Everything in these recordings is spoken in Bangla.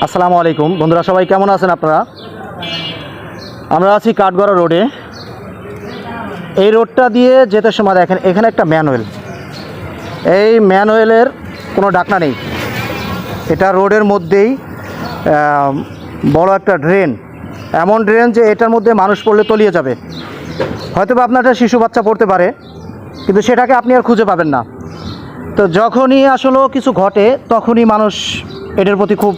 আসসালামু আলাইকুম বন্ধুরা, সবাই কেমন আছেন আপনারা? আমরা আছি কাঠগড়া রোডে। এই রোডটা দিয়ে যেতে সময় দেখেন এখানে একটা ম্যানুয়াল, এই ম্যানুয়ালের কোনো ঢাকনা নেই। এটা রোডের মধ্যেই বড় একটা ড্রেন, এমন ড্রেন যে এটার মধ্যে মানুষ পড়লে তলিয়ে যাবে। হয়তো বা আপনার একটা শিশু বাচ্চা পড়তে পারে, কিন্তু সেটাকে আপনি আর খুঁজে পাবেন না। তো যখনই আসলে কিছু ঘটে তখনই মানুষ এটার প্রতি খুব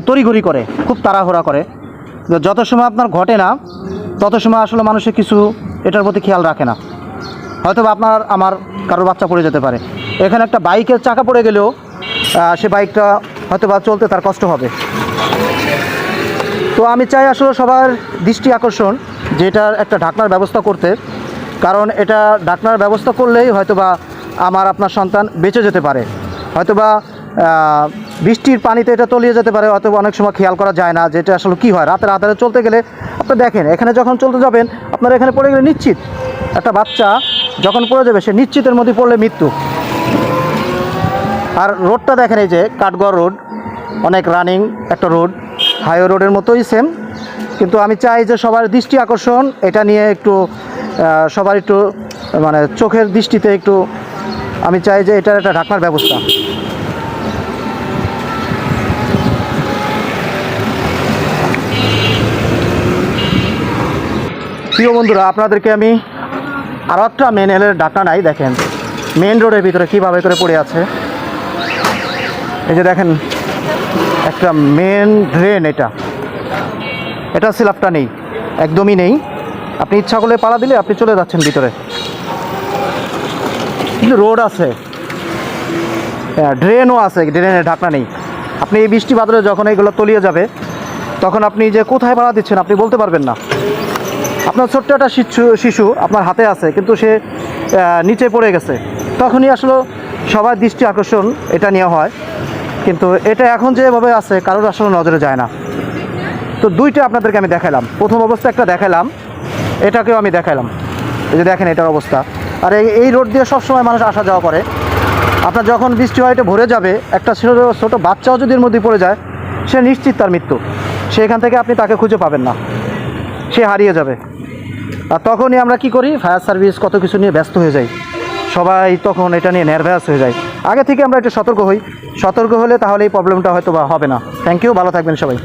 তড়িঘড়ি করে, খুব তাড়াহুড়া করে। যত সময় আপনার ঘটে না তত সময় আসলে মানুষের কিছু এটার প্রতি খেয়াল রাখে না। হয়তো বা আপনার আমার কারোর বাচ্চা পড়ে যেতে পারে। এখানে একটা বাইকের চাকা পড়ে গেলেও সে বাইকটা হয়তো বা চলতে তার কষ্ট হবে। তো আমি চাই আসলে সবার দৃষ্টি আকর্ষণ যে এটার একটা ঢাকনার ব্যবস্থা করতে, কারণ এটা ঢাকনার ব্যবস্থা করলেই হয়তো বা আমার আপনার সন্তান বেঁচে যেতে পারে। হয়তো বা বৃষ্টির পানিতে এটা তলিয়ে যেতে পারে, অথবা অনেক সময় খেয়াল করা যায় না যে এটা আসলে কী হয়। রাতের আধারে চলতে গেলে আপনি দেখেন, এখানে যখন চলতে যাবেন আপনার এখানে পড়ে গেলে নিশ্চিত একটা বাচ্চা যখন পড়ে যাবে সে নিশ্চিতের মধ্যে পড়লে মৃত্যু। আর রোডটা দেখেন, এই যে কাঠগড় রোড, অনেক রানিং একটা রোড, হাইওয়ে রোডের মতোই সেম। কিন্তু আমি চাই যে সবার দৃষ্টি আকর্ষণ এটা নিয়ে একটু সবার একটু চোখের দৃষ্টিতে একটু আমি চাই যে এটার একটা ঢাকনার ব্যবস্থা। প্রিয় বন্ধুরা, আপনাদেরকে আমি আরও একটা ম্যানুয়ালের ঢাকনা নাই, দেখেন মেন রোডের ভিতরে কীভাবে করে পড়ে আছে। এই যে দেখেন একটা মেন ড্রেন, এটা সিলাপটা নেই, একদমই নেই। আপনি ইচ্ছা করলে পাড়া দিলে আপনি চলে যাচ্ছেন ভিতরে, কিন্তু রোড আছে, ড্রেনও আছে, ড্রেনের ঢাকনা নেই। আপনি এই বৃষ্টি বাদলে যখন এইগুলো তলিয়ে যাবে তখন আপনি যে কোথায় পাড়া দিচ্ছেন আপনি বলতে পারবেন না। আপনার ছোট্ট একটা শিশু আপনার হাতে আছে, কিন্তু সে নিচে পড়ে গেছে, তখনই আসলে সবার দৃষ্টি আকর্ষণ এটা নিয়ে হয়। কিন্তু এটা এখন যেভাবে আছে কারোর আসলে নজরে যায় না। তো দুইটা আপনাদেরকে আমি দেখালাম, প্রথম অবস্থা একটা দেখালাম, এটাকেও আমি দেখালাম। এই যে দেখেন এটার অবস্থা। আর এই রোড দিয়ে সবসময় মানুষ আসা যাওয়া করে। আপনার যখন বৃষ্টি হয় এটা ভরে যাবে, একটা ছোটো বাচ্চাও যদি এর মধ্যে পড়ে যায় সে নিশ্চিত তার মৃত্যু। সেখান থেকে আপনি তাকে খুঁজে পাবেন না, সে হারিয়ে যাবে। আর তখনই আমরা কি করি, ফায়ার সার্ভিস কত কিছু নিয়ে ব্যস্ত হয়ে যাই, সবাই তখন এটা নিয়ে নার্ভাস হয়ে যায়। আগে থেকে আমরা একটু সতর্ক হই, সতর্ক হলে তাহলে এই প্রবলেমটা হয়তো বা হবে না। থ্যাংক ইউ, ভালো থাকবেন সবাই।